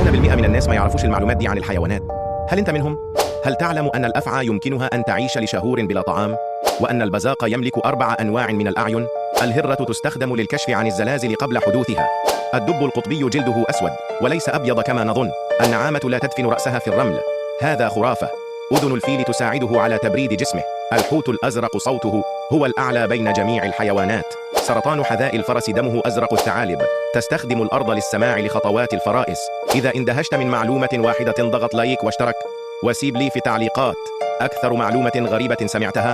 90% من الناس ما يعرفوش المعلومات دي عن الحيوانات. هل أنت منهم؟ هل تعلم أن الأفعى يمكنها أن تعيش لشهور بلا طعام؟ وأن البزاق يملك 4 أنواع من الأعين؟ الهرة تستخدم للكشف عن الزلازل قبل حدوثها. الدب القطبي جلده أسود وليس أبيض كما نظن. النعامة لا تدفن رأسها في الرمل. هذا خرافة. أذن الفيل تساعده على تبريد جسمه. الحوت الأزرق صوته هو الأعلى بين جميع الحيوانات. سرطان حذاء الفرس دمه أزرق. الثعالب تستخدم الأرض للسماع لخطوات الفرائس. إذا اندهشت من معلومة واحدة ضغط لايك واشترك وسيب لي في تعليقات أكثر معلومة غريبة سمعتها.